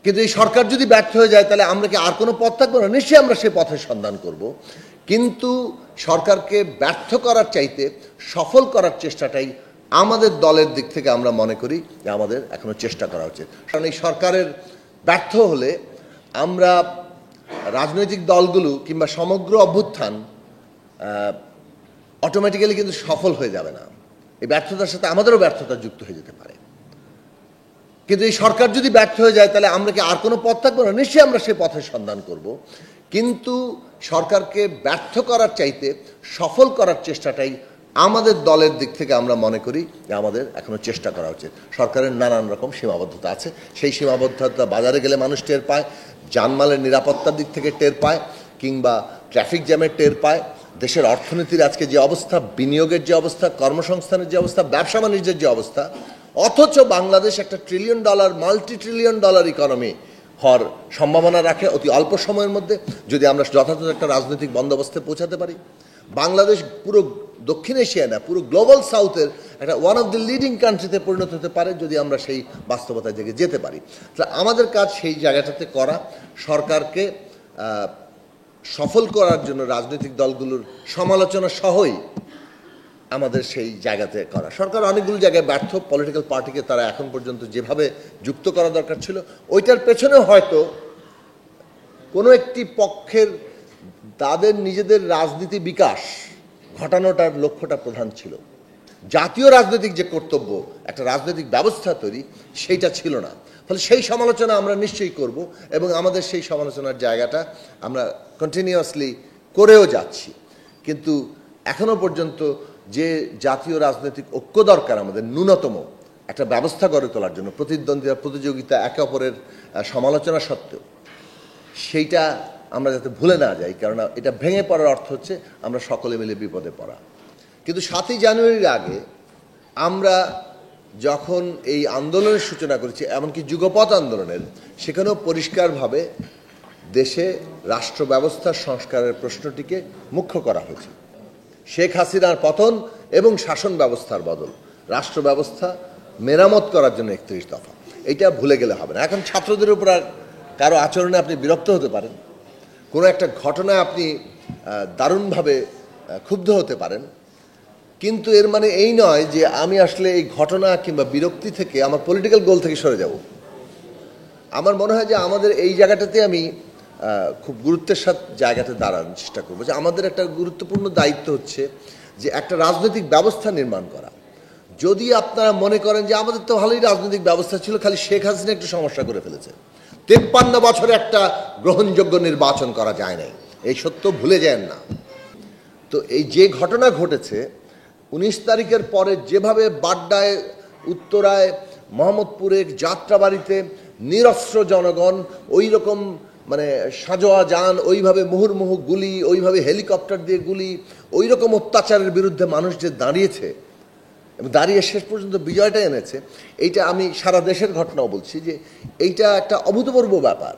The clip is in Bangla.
কিন্তু এই সরকার যদি ব্যর্থ হয়ে যায় তাহলে আমরা কি আর কোনো পথ থাকবো না? নিশ্চয়ই আমরা সেই পথের সন্ধান করব, কিন্তু সরকারকে ব্যর্থ করার চাইতে সফল করার চেষ্টাটাই আমাদের দলের দিক থেকে আমরা মনে করি যে আমাদের এখনো চেষ্টা করা উচিত। কারণ এই সরকারের ব্যর্থ হলে আমরা রাজনৈতিক দলগুলো কিংবা সমগ্র অভ্যুত্থান অটোমেটিক্যালি কিন্তু সফল হয়ে যাবে না। এই ব্যর্থতার সাথে আমাদেরও ব্যর্থতা যুক্ত হয়ে যেতে পারে। কিন্তু এই সরকার যদি ব্যর্থ হয়ে যায় তাহলে আমরা কি আর কোনো পথ থাকবো না? নিশ্চয়ই আমরা সেই পথের সন্ধান করব, কিন্তু সরকারকে ব্যর্থ করার চাইতে সফল করার চেষ্টাটাই আমাদের দলের দিক থেকে আমরা মনে করি যে আমাদের এখনো চেষ্টা করা উচিত। সরকারের নানান রকম সীমাবদ্ধতা আছে, সেই সীমাবদ্ধতা বাজারে গেলে মানুষ টের পায়, জানমালের নিরাপত্তার দিক থেকে টের পায়, কিংবা ট্রাফিক জ্যামের টের পায়। দেশের অর্থনীতির আজকে যে অবস্থা, বিনিয়োগের যে অবস্থা, কর্মসংস্থানের যে অবস্থা, ব্যবসা বাণিজ্যের যে অবস্থা, অথচ বাংলাদেশ একটা $1 ট্রিলিয়ন $multi-trillion ইকোনমি হওয়ার সম্ভাবনা রাখে অতি অল্প সময়ের মধ্যে, যদি আমরা যথাযথ একটা রাজনৈতিক বন্দোবস্তে পৌঁছাতে পারি। বাংলাদেশ পুরো দক্ষিণ এশিয়া না, পুরো গ্লোবাল সাউথের একটা ওয়ান অফ দ্য লিডিং কান্ট্রিতে পরিণত হতে পারে যদি আমরা সেই বাস্তবতার দিকে যেতে পারি। তাহলে আমাদের কাজ সেই জায়গাটাতে করা, সরকারকে সফল করার জন্য রাজনৈতিক দলগুলোর সমালোচনা সহই আমাদের সেই জায়গাতে করা। সরকার অনেকগুলো জায়গায় ব্যর্থ, পলিটিক্যাল পার্টিকে তারা এখন পর্যন্ত যেভাবে যুক্ত করা দরকার ছিল ওইটার পেছনেও হয়তো কোনো একটি পক্ষের তাদের নিজেদের রাজনীতি বিকাশ ঘটানোটার লক্ষ্যটা প্রধান ছিল। জাতীয় রাজনৈতিক যে কর্তব্য, একটা রাজনৈতিক ব্যবস্থা তৈরি, সেইটা ছিল না। ফলে সেই সমালোচনা আমরা নিশ্চয়ই করব এবং আমাদের সেই সমালোচনার জায়গাটা আমরা কন্টিনিউয়াসলি করেও যাচ্ছি। কিন্তু এখনো পর্যন্ত যে জাতীয় রাজনৈতিক ঐক্য দরকার আমাদের, ন্যূনতম একটা ব্যবস্থা গড়ে তোলার জন্য, প্রতিদ্বন্দ্বিতা, প্রতিযোগিতা, একে অপরের সমালোচনা সত্ত্বেও, সেইটা আমরা যাতে ভুলে না যাই। কারণ এটা ভেঙে পড়ার অর্থ হচ্ছে আমরা সকলে মিলে বিপদে পড়া। কিন্তু 7ই জানুয়ারির আগে আমরা যখন এই আন্দোলনের সূচনা করেছি, এমনকি যুগপৎ আন্দোলনের, সেখানেও পরিষ্কারভাবে দেশে রাষ্ট্র ব্যবস্থার সংস্কারের প্রশ্নটিকে মুখ্য করা হয়েছে। শেখ হাসিনার পতন এবং শাসন ব্যবস্থার বদল, রাষ্ট্র ব্যবস্থা মেরামত করার জন্য 31 দফা, এটা ভুলে গেলে হবে না। এখন ছাত্রদের উপর কারো আচরণে আপনি বিরক্ত হতে পারেন, কোনো একটা ঘটনায় আপনি দারুণভাবে ক্ষুব্ধ হতে পারেন, কিন্তু এর মানে এই নয় যে আমি আসলে এই ঘটনা কিংবা বিরক্তি থেকে আমার পলিটিক্যাল গোল থেকে সরে যাব। আমার মনে হয় যে আমাদের এই জায়গাটাতে আমি খুব গুরুত্বের সাথে জায়গাতে দাঁড়ানোর চেষ্টা করবো যে আমাদের একটা গুরুত্বপূর্ণ দায়িত্ব হচ্ছে যে একটা রাজনৈতিক ব্যবস্থা নির্মাণ করা। যদি আপনারা মনে করেন যে আমাদের তো ভালোই রাজনৈতিক ব্যবস্থা ছিল, খালি শেখ হাসিনা একটু সমস্যা করে ফেলেছে, 53 বছরে একটা গ্রহণযোগ্য নির্বাচন করা যায় নাই, এই সত্য ভুলে যান না। তো এই যে ঘটনা ঘটেছে 19 তারিখের পরে, যেভাবে বাড্ডায়, উত্তরায়, মোহাম্মদপুরে, যাত্রাবাড়িতে নিরস্ত্র জনগণ, ওই রকম মানে সাজোয়া যান, ওইভাবে মুহুর্মুহু গুলি, ওইভাবে হেলিকপ্টার দিয়ে গুলি, ওই রকম অত্যাচারের বিরুদ্ধে মানুষ যে দাঁড়িয়েছে এবং দাঁড়িয়ে শেষ পর্যন্ত বিজয়টা এনেছে, এইটা আমি সারা দেশের ঘটনাও বলছি যে এইটা একটা অভূতপূর্ব ব্যাপার।